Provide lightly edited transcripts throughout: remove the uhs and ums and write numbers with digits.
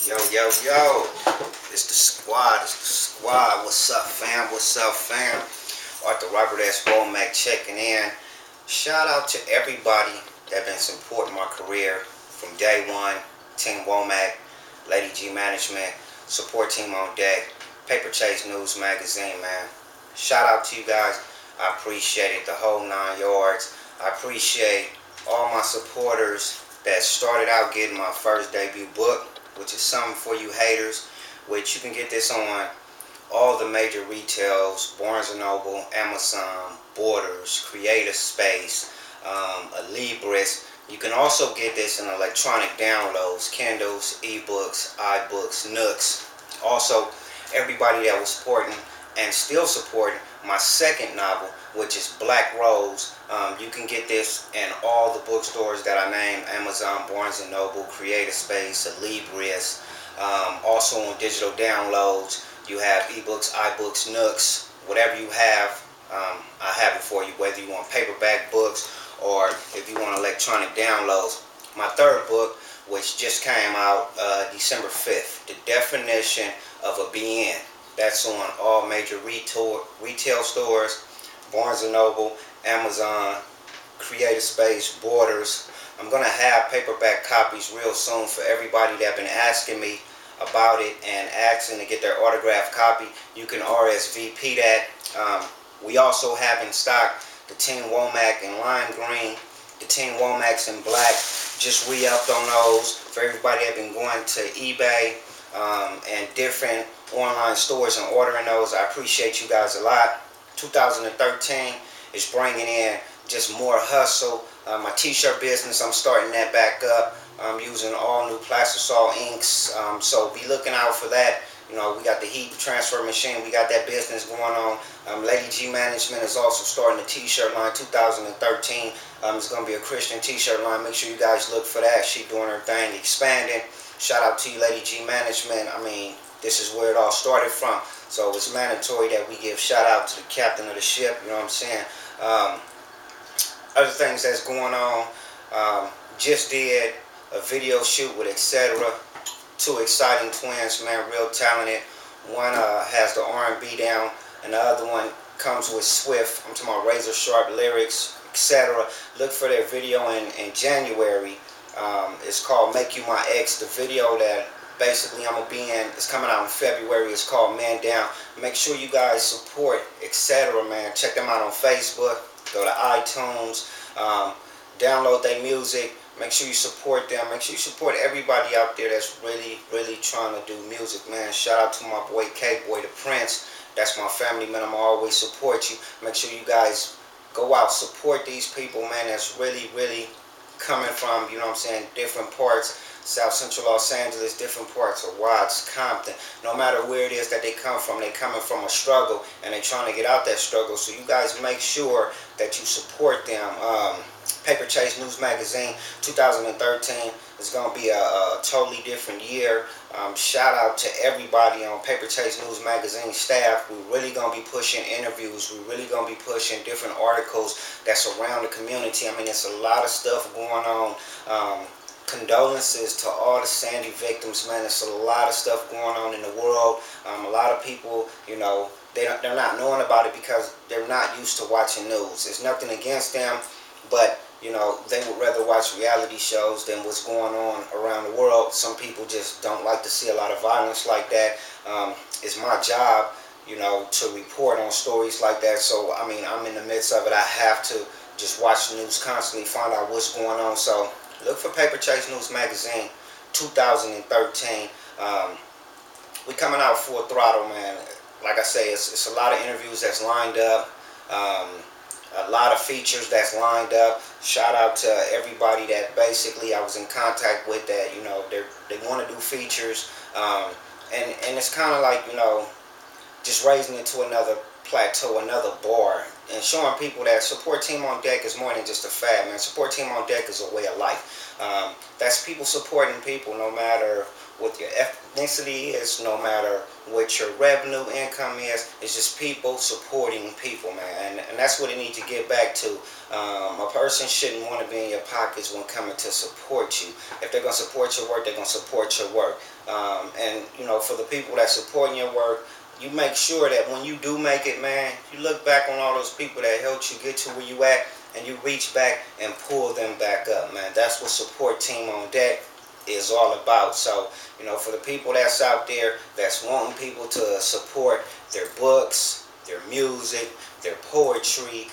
Yo, yo, yo. It's the squad. It's the squad. What's up, fam? What's up, fam? Arthur Robert S Womack checking in. Shout out to everybody that been supporting my career from day one. Team Womack, Lady G Management, support team on deck, Paper Chase News Magazine, man. Shout out to you guys. I appreciate it, the whole 9 yards. I appreciate all my supporters that started out getting my first debut book, which is Something For You Haters, which you can get this on all the major retails: Barnes & Noble, Amazon, Borders, Creative Space, Libris. You can also get this in electronic downloads: Kindles, eBooks, iBooks, Nooks. Also, everybody that was supporting and still supporting my second novel, which is Black Rose. You can get this in all the bookstores that I named: Amazon, Barnes & Noble, Creative Space, Libris. Also on digital downloads, you have ebooks, iBooks, Nooks. Whatever you have, I have it for you, whether you want paperback books or if you want electronic downloads. My third book, which just came out December 5th, The Definition of a B.N. That's on all major retail stores: Barnes & Noble, Amazon, Creative Space, Borders. I'm going to have paperback copies real soon for everybody that been asking me about it and asking to get their autographed copy. You can RSVP that. We also have in stock the Team Womack in lime green, the Team Womacks in black. Just re-upped on those. For everybody that been going to eBay and different online stores and ordering those, I appreciate you guys a lot. 2013 is bringing in just more hustle. My t-shirt business, I'm starting that back up. I'm using all new Plastisol inks, so be looking out for that. You know, we got the heat transfer machine, we got that business going on. Lady G Management is also starting a t-shirt line 2013. It's going to be a Christian t-shirt line. Make sure you guys look for that. She doing her thing, expanding. Shout out to you, Lady G Management. I mean, this is where it all started from. So it's mandatory that we give shout out to the captain of the ship, you know what I'm saying? Other things that's going on, just did a video shoot with Etc. Two exciting twins, man, real talented. One has the R&B down, and the other one comes with Swift. I'm talking about razor sharp lyrics, Etc. Look for their video in January. It's called Make You My Ex. The video that basically I'm gonna be in is coming out in February. It's called Man Down. Make sure you guys support Etc. man. Check them out on Facebook. Go to iTunes. Download their music. Make sure you support them. Make sure you support everybody out there that's really trying to do music, man. Shout out to my boy K-Boy, the Prince. That's my family, man. I'm always support you. Make sure you guys go out, support these people, man. That's really coming from, you know what I'm saying, different parts. South Central Los Angeles, different parts of Watts, Compton. No matter where it is that they come from, they coming from a struggle and they trying to get out that struggle. So you guys make sure that you support them. Paper Chase News Magazine 2013 is going to be a totally different year. Shout out to everybody on Paper Chase News Magazine staff. We're really going to be pushing interviews. We're really going to be pushing different articles that surround the community. I mean, it's a lot of stuff going on. Condolences to all the Sandy victims, man. There's a lot of stuff going on in the world. A lot of people, you know, they're not knowing about it because they're not used to watching news. There's nothing against them, but you know, they would rather watch reality shows than what's going on around the world. Some people just don't like to see a lot of violence like that. It's my job, you know, to report on stories like that. So, I mean, I'm in the midst of it. I have to just watch the news constantly, find out what's going on. So, look for Paper Chase News Magazine 2013. We coming out full throttle, man. Like I say, it's a lot of interviews that's lined up. A lot of features that's lined up. Shout out to everybody that basically I was in contact with that, you know, they want to do features. And it's kind of like, you know, just raising it to another plateau, another bar, and showing people that support Team on Deck is more than just a fad, man. Support Team on Deck is a way of life. That's people supporting people no matter what your ethnicity is, no matter what your revenue income is. It's just people supporting people, man. And that's what it needs to get back to. A person shouldn't want to be in your pockets when coming to support you. If they're going to support your work, they're going to support your work. And, you know, for the people that supporting your work, you make sure that when you do make it, man, you look back on all those people that helped you get to where you at, and you reach back and pull them back up, man. That's what Support Team on Deck is all about. So, you know, for the people that's out there that's wanting people to support their books, their music, their poetry,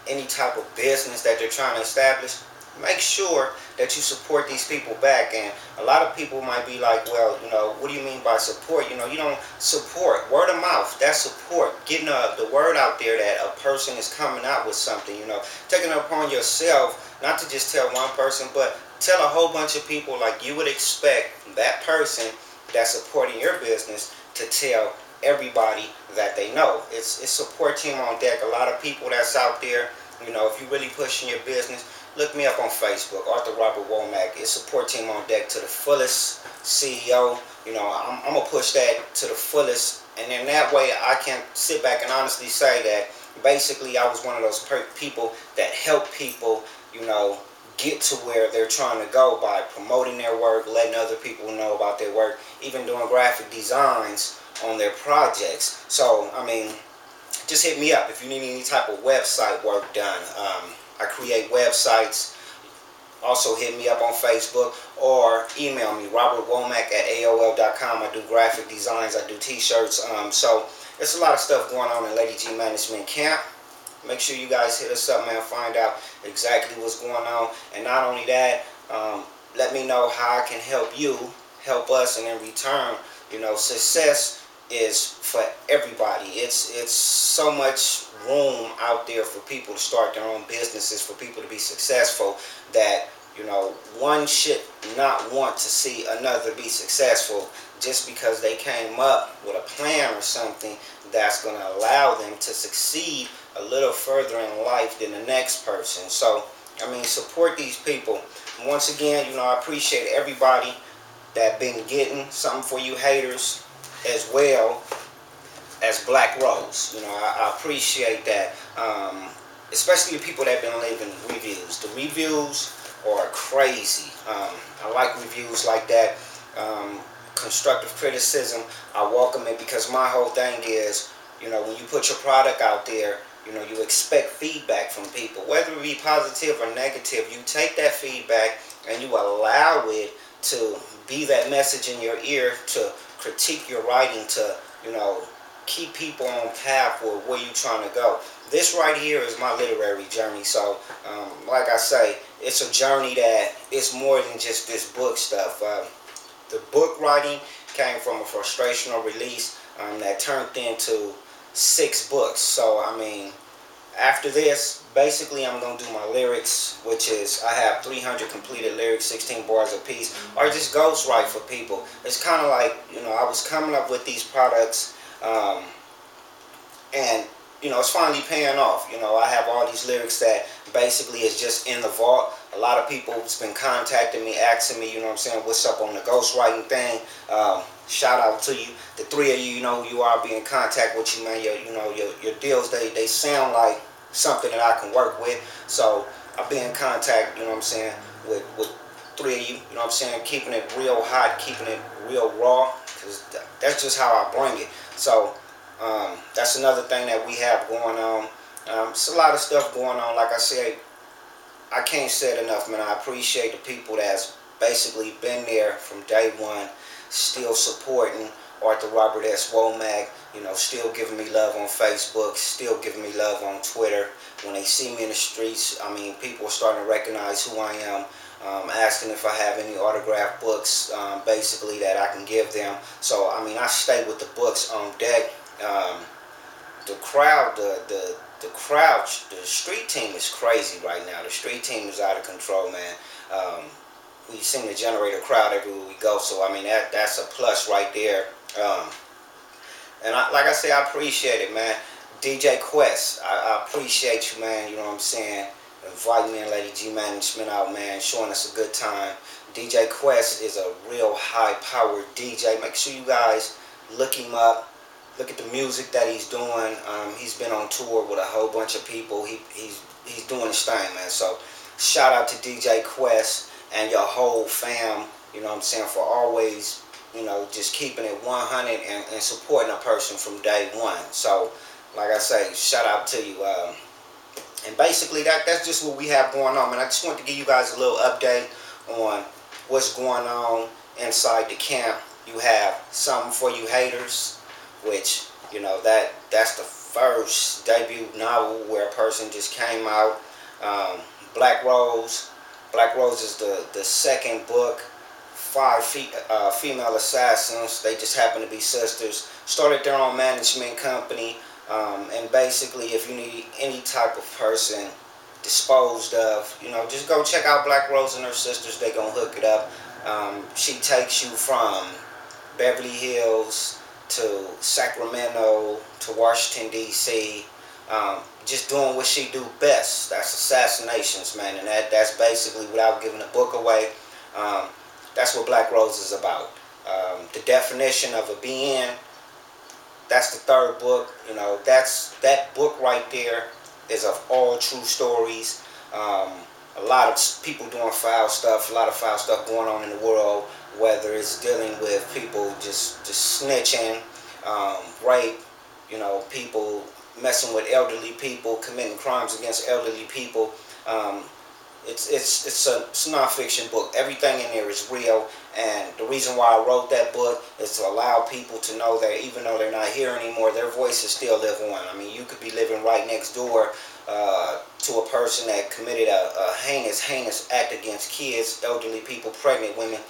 any type of business that they're trying to establish, make sure that you support these people back. And a lot of people might be like, well, you know, what do you mean by support? You know, you don't support. Word of mouth, that's support. Getting the word out there that a person is coming out with something, you know. Taking it upon yourself, not to just tell one person, but tell a whole bunch of people, like you would expect that person that's supporting your business to tell everybody that they know. It's Support Team on Deck. A lot of people that's out there, you know, if you really pushing your business, look me up on Facebook, Robert Womack. It's Support Team on Deck to the fullest. CEO, you know, I'm gonna push that to the fullest, and then that way I can sit back and honestly say that basically I was one of those people that help people, you know, get to where they're trying to go by promoting their work, letting other people know about their work, even doing graphic designs on their projects. So, I mean, just hit me up if you need any type of website work done. I create websites. Also hit me up on Facebook or email me, robertwomack@aol.com. I do graphic designs, I do t-shirts. So there's a lot of stuff going on in Lady G Management Camp. Make sure you guys hit us up, man. Find out exactly what's going on. And not only that, let me know how I can help you, help us, and in return, you know, success is for everybody. It's so much room out there for people to start their own businesses, for people to be successful, that, you know, one should not want to see another be successful just because they came up with a plan or something that's going to allow them to succeed a little further in life than the next person. So, I mean, support these people. Once again, you know, I appreciate everybody that been getting something for you haters, as well as Black Rose. You know, I appreciate that. Especially the people that have been leaving reviews. The reviews are crazy. I like reviews like that. Constructive criticism, I welcome it, because my whole thing is, you know, when you put your product out there, you know, you expect feedback from people. Whether it be positive or negative, you take that feedback and you allow it to be that message in your ear to critique your writing, to, you know, keep people on path for where you're trying to go. This right here is my literary journey. So, like I say, it's a journey that is more than just this book stuff. The book writing came from a frustrational release that turned into 6 books. So, I mean, after this, basically I'm going to do my lyrics, which is, I have 300 completed lyrics, 16 bars a piece, or just ghostwrite for people. It's kind of like, you know, I was coming up with these products, and, you know, it's finally paying off. You know, I have all these lyrics that basically is just in the vault. A lot of people has been contacting me, asking me, you know what I'm saying, what's up on the ghostwriting thing. Shout out to you. The 3 of you, you know who you are, be in contact with you, man. Your deals, they sound like something that I can work with. So I'll be in contact, you know what I'm saying, with 3 of you, you know what I'm saying, keeping it real hot, keeping it real raw, because that's just how I bring it. So that's another thing that we have going on. It's a lot of stuff going on. Like I said, I can't say it enough, man. I appreciate the people that's basically been there from day one, still supporting Robert S Womack, you know, still giving me love on Facebook, still giving me love on Twitter. When they see me in the streets, I mean, people are starting to recognize who I am, asking if I have any autographed books, basically, that I can give them. So, I mean, I stay with the books on deck. The crowd, the street team is crazy right now. The street team is out of control, man. We seem to generate a crowd everywhere we go, so I mean that's a plus right there. And like I say, I appreciate it, man. DJ Quest, I appreciate you, man. You know what I'm saying? inviting me and Lady G Management out, man, showing us a good time. DJ Quest is a real high-powered DJ. Make sure you guys look him up. Look at the music that he's doing. He's been on tour with a whole bunch of people. He's doing his thing, man. So shout out to DJ Quest and your whole fam, you know what I'm saying, for always, you know, just keeping it 100 and supporting a person from day one. So, like I say, shout out to you. And basically, that's just what we have going on, man. I just want to give you guys a little update on what's going on inside the camp. You have Something for You Haters, which, you know, that's the first debut novel where a person just came out. Black Rose is the second book. 5 female assassins. They just happen to be sisters. Started their own management company. And basically, if you need any type of person disposed of, you know, just go check out Black Rose and her sisters. They gonna hook it up. She takes you from Beverly Hills to Sacramento to Washington, D.C. Just doing what she do best. That's assassinations, man. And that's basically, without giving the book away, that's what Black Rose is about. The Definition of a B.N. That's the third book. You know, that book right there is of all true stories. A lot of people doing foul stuff. A lot of foul stuff going on in the world. Whether it's dealing with people just snitching, rape, you know, people messing with elderly people, committing crimes against elderly people. It's a non-fiction book. Everything in there is real, and the reason why I wrote that book is to allow people to know that even though they're not here anymore, their voices still live on. I mean, you could be living right next door to a person that committed a heinous act against kids, elderly people, pregnant women,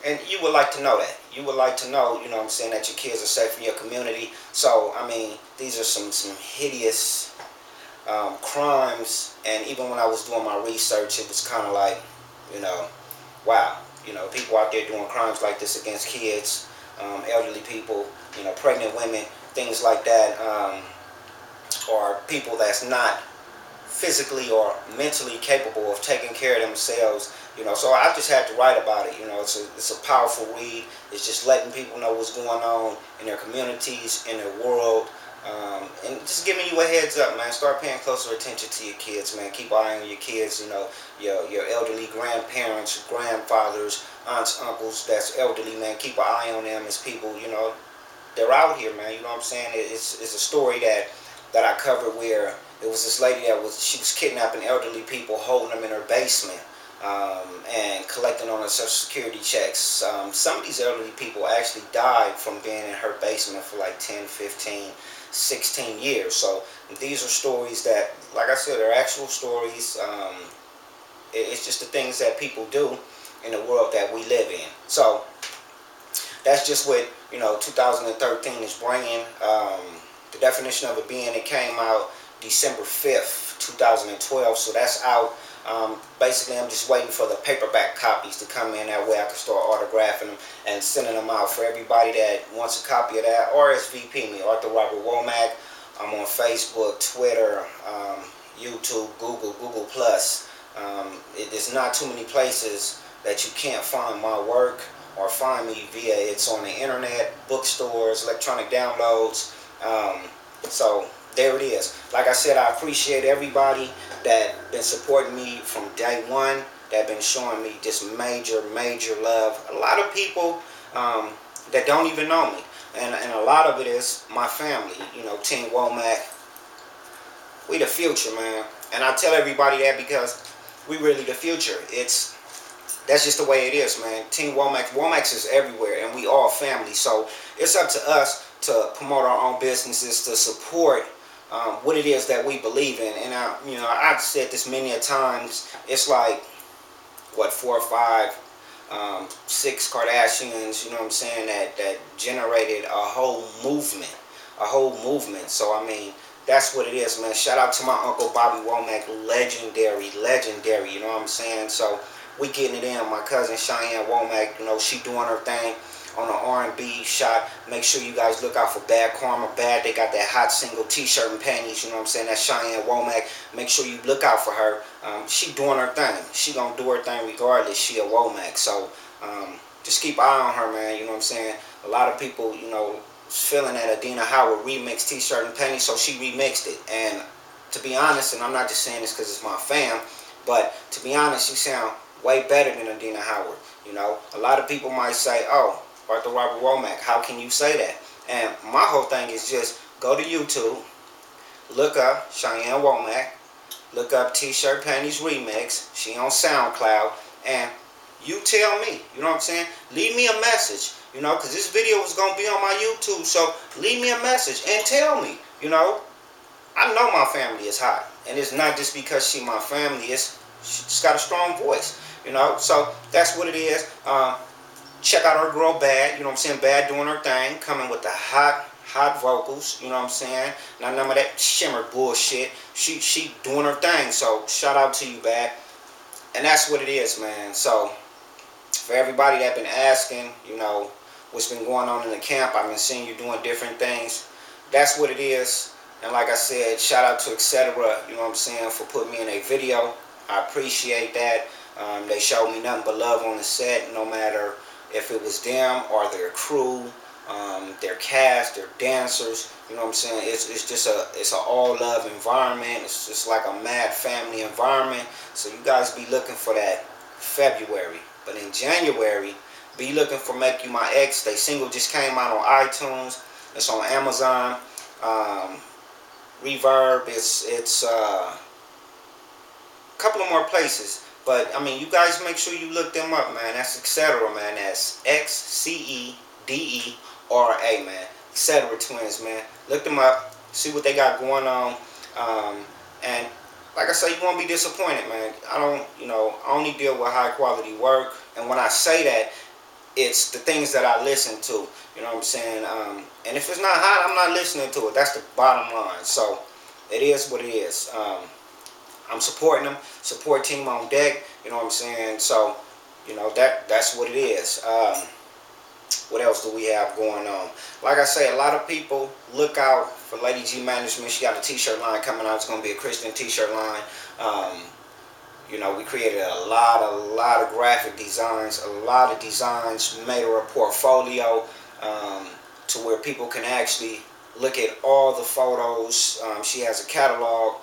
and you would like to know that. You would like to know, you know what I'm saying, that your kids are safe in your community. So, I mean, these are some hideous crimes, and even when I was doing my research, it was kind of like, you know, wow, you know, people out there doing crimes like this against kids, elderly people, you know, pregnant women, things like that, or people that's not physically or mentally capable of taking care of themselves, you know. So I just had to write about it, you know. It's a powerful read. It's just letting people know what's going on in their communities, in their world. And just giving you a heads up, man. Start paying closer attention to your kids, man. Keep an eye on your kids, you know, your elderly grandparents, grandfathers, aunts, uncles that's elderly, man. Keep an eye on them as people, you know, they're out here, man. You know what I'm saying? It's a story that I covered where it was this lady she was kidnapping elderly people, holding them in her basement, and collecting on her Social Security checks. Some of these elderly people actually died from being in her basement for like 10, 15, 16 years. So these are stories that, like I said, are actual stories. It's just the things that people do in the world that we live in. So that's just what, you know, 2013 is bringing. The Definition of a B.N. It came out December 5th, 2012. So that's out. Basically, I'm just waiting for the paperback copies to come in. That way I can start autographing them and sending them out for everybody that wants a copy of that. RSVP me, Arthur Robert Womack. I'm on Facebook, Twitter, YouTube, Google Plus. There's not too many places that you can't find my work or find me via. It's on the internet, bookstores, electronic downloads. So there it is. Like I said, I appreciate everybody that been supporting me from day one, that been showing me just major love. A lot of people that don't even know me, and a lot of it is my family, you know, Team Womack. We the future, man. And I tell everybody that because we really the future. That's just the way it is, man. Team Womacks. Womacks is everywhere, and we all family. So it's up to us to promote our own businesses, to support what it is that we believe in. And you know, I've said this many a times. It's like, what, 4 or 5, 6 Kardashians, you know what I'm saying, that generated a whole movement. So I mean, that's what it is, man. Shout out to my Uncle Bobby Womack, legendary, you know what I'm saying? So we getting it in. My cousin Cheyenne Womack, you know, she doing her thing. on an R&B shot. Make sure you guys look out for Bad Karma. Bad, they got that hot single t-shirt and panties, you know what I'm saying? That's Cheyenne Womack. Make sure you look out for her. She doing her thing. She gonna do her thing regardless. She a Womack. So just keep an eye on her, man. You know what I'm saying? A lot of people, you know, feeling that Adina Howard remixed t-shirt and panties, so she remixed it. And to be honest, and I'm not just saying this because it's my fam, but to be honest, she sound way better than Adina Howard. You know, a lot of people might say, oh, Arthur Robert Womack, how can you say that? And my whole thing is just go to YouTube, look up Cheyenne Womack, look up T-Shirt Panties Remix. She on SoundCloud, and you tell me, you know what I'm saying? Leave me a message, you know, because this video is going to be on my YouTube, so leave me a message and tell me, you know. I know my family is hot, and it's not just because she my family, she's got a strong voice, you know, so that's what it is. Check out our girl Bad, you know what I'm saying? Bad doing her thing, coming with the hot vocals, you know what I'm saying? Not none of that shimmer bullshit. She doing her thing, so shout out to you, Bad. And that's what it is, man. So for everybody that been asking, you know, what's been going on in the camp, I've been seeing you doing different things. That's what it is. And like I said, shout out to Etc., you know what I'm saying, for putting me in a video. I appreciate that. They showed me nothing but love on the set, no matter if it was them or their crew, their cast, their dancers. You know what I'm saying? It's an all love environment. It's just like a mad family environment. So you guys be looking for that February. But in January, be looking for Make You My Ex. They single just came out on iTunes. It's on Amazon. Reverb. It's a couple of more places. But, I mean, you guys make sure you look them up, man. That's Etc., man. That's Xcedera, man. Etc. Twins, man. Look them up. See what they got going on. And, like I say, you won't be disappointed, man. I only deal with high-quality work. And when I say that, it's the things that I listen to. You know what I'm saying? And if it's not hot, I'm not listening to it. That's the bottom line. So, it is what it is. I'm supporting them. Support team on deck. You know what I'm saying? So, you know, that's what it is. What else do we have going on? Like I say, a lot of people look out for Lady G Management. She got a t-shirt line coming out. It's going to be a Christian t-shirt line. You know, we created a lot of graphic designs. A lot of designs, made her a portfolio to where people can actually look at all the photos. She has a catalog.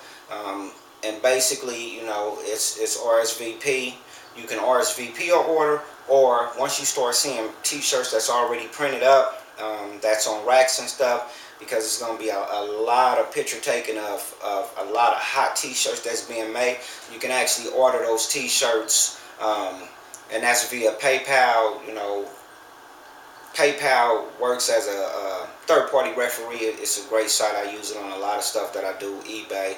And basically, you know, it's RSVP. You can RSVP or order, or once you start seeing t-shirts that's already printed up, that's on racks and stuff, because it's going to be a lot of picture taking of a lot of hot t-shirts that's being made. You can actually order those t-shirts, and that's via PayPal. You know, PayPal works as a third-party referee. It's a great site. I use it on a lot of stuff that I do, eBay.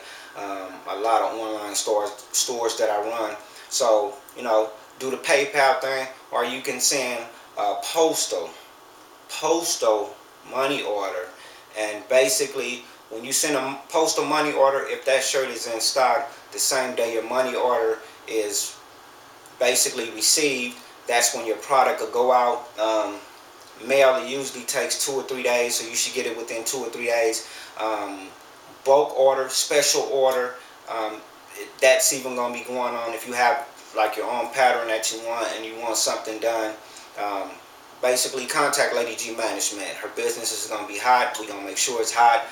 A lot of online stores that I run. So, you know, do the PayPal thing, or you can send a postal money order. And basically, when you send a postal money order, if that shirt is in stock, the same day your money order is basically received, that's when your product will go out. Mail, it usually takes 2 or 3 days, so you should get it within 2 or 3 days. Bulk order, special order, that's even going to be going on if you have like your own pattern that you want and you want something done. Basically, contact Lady G Management. Her business is going to be hot. We're going to make sure it's hot.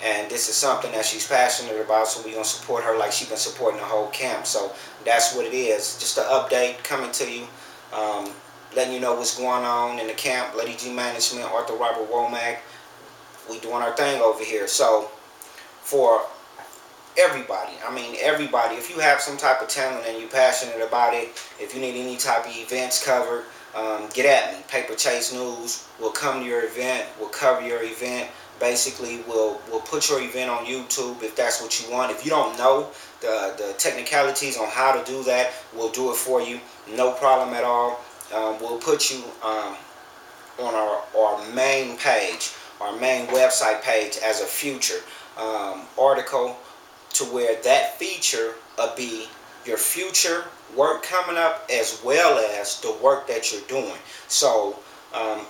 And this is something that she's passionate about, so we're going to support her like she's been supporting the whole camp. So that's what it is. Just an update coming to you, letting you know what's going on in the camp. Lady G Management, Arthur Robert Womack. We doing our thing over here. So for everybody, I mean everybody, if you have some type of talent and you're passionate about it, if you need any type of events covered, get at me. Paper Chase News will come to your event, will cover your event. Basically, we'll put your event on YouTube if that's what you want. If you don't know the technicalities on how to do that, we'll do it for you. No problem at all. We'll put you on our main page, our main website page, as a future article, to where that feature will be your future work coming up as well as the work that you're doing. So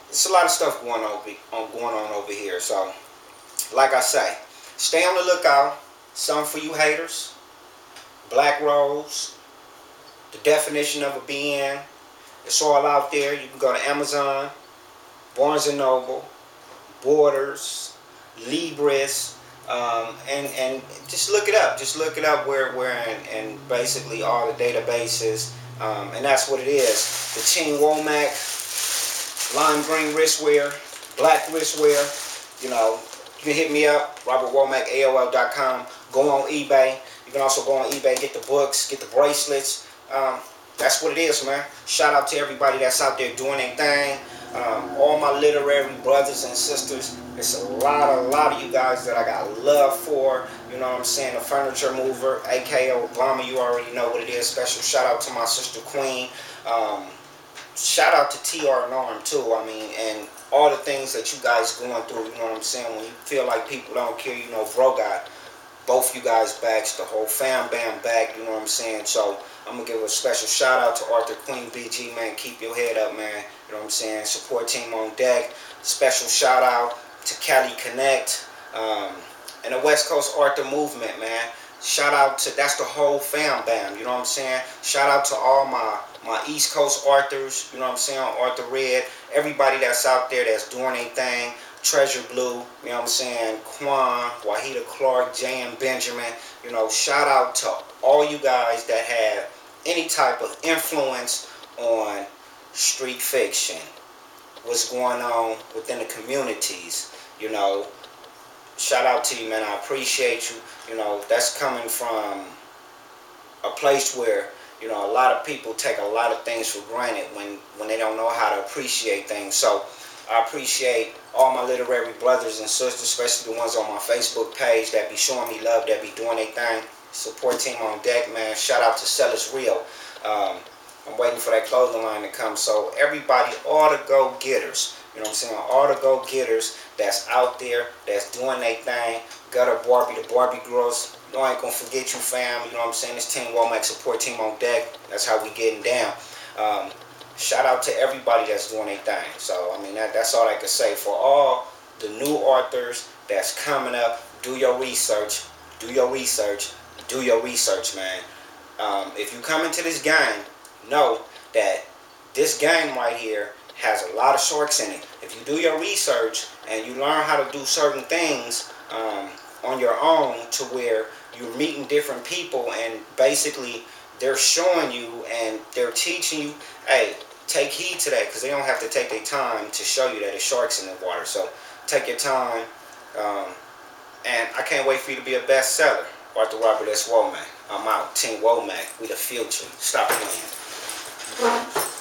It's a lot of stuff going on over here. So, like I say, stay on the lookout. Some for you haters. Black Rose, the definition of a B.N. It's all out there. You can go to Amazon, Barnes and Noble, Borders, Libris, and just look it up. Just look it up where and basically all the databases, and that's what it is. The Team Womack, lime green wristwear, black wristwear. You know, you can hit me up, robertwomack@aol.com. Go on eBay. You can also go on eBay, get the books, get the bracelets. That's what it is, man. Shout out to everybody that's out there doing their thing. All my literary brothers and sisters. It's a lot of you guys that I got love for. You know what I'm saying? The Furniture Mover, aka Obama, you already know what it is. Special shout out to my sister Queen. Shout out to TR Norm too. I mean, and all the things that you guys going through. You know what I'm saying? When you feel like people don't care, you know, bro got both you guys backs, the whole fam bam back. You know what I'm saying? So I'm gonna give a special shout out to Arthur Queen BG, man. Keep your head up, man. You know what I'm saying? Support team on deck. Special shout out to Cali Connect, and the West Coast Arthur movement, man. Shout out to, that's the whole fam bam. You know what I'm saying? Shout out to all my East Coast Arthurs. You know what I'm saying? Arthur Red. Everybody that's out there that's doing their thing. Treasure Blue, you know what I'm saying, Quan, Wahida Clark, J.M. Benjamin, you know, shout out to all you guys that have any type of influence on street fiction, what's going on within the communities, you know, shout out to you, man. I appreciate you. You know, that's coming from a place where, you know, a lot of people take a lot of things for granted when they don't know how to appreciate things. So I appreciate all my literary brothers and sisters, especially the ones on my Facebook page that be showing me love, that be doing their thing. Support team on deck, man. Shout out to Sellers Real. I'm waiting for that clothing line to come. So everybody, all the go-getters, you know what I'm saying, all the go-getters that's out there, that's doing their thing. Gutter Barbie, the Barbie girls. No, I ain't gonna forget you, fam. You know what I'm saying? This Team Womack support team on deck. That's how we getting down. Shout out to everybody that's doing their thing. So, I mean, that's all I can say. For all the new authors that's coming up, do your research. Do your research. Do your research, man. If you come into this game, know that this game right here has a lot of sharks in it. If you do your research and you learn how to do certain things on your own, to where you're meeting different people and basically they're showing you and they're teaching you, hey, take heed to that, because they don't have to take their time to show you that there's sharks in the water. So take your time, and I can't wait for you to be a bestseller. Arthur Robert S Womack. I'm out. Team Womack. We the future. Stop playing.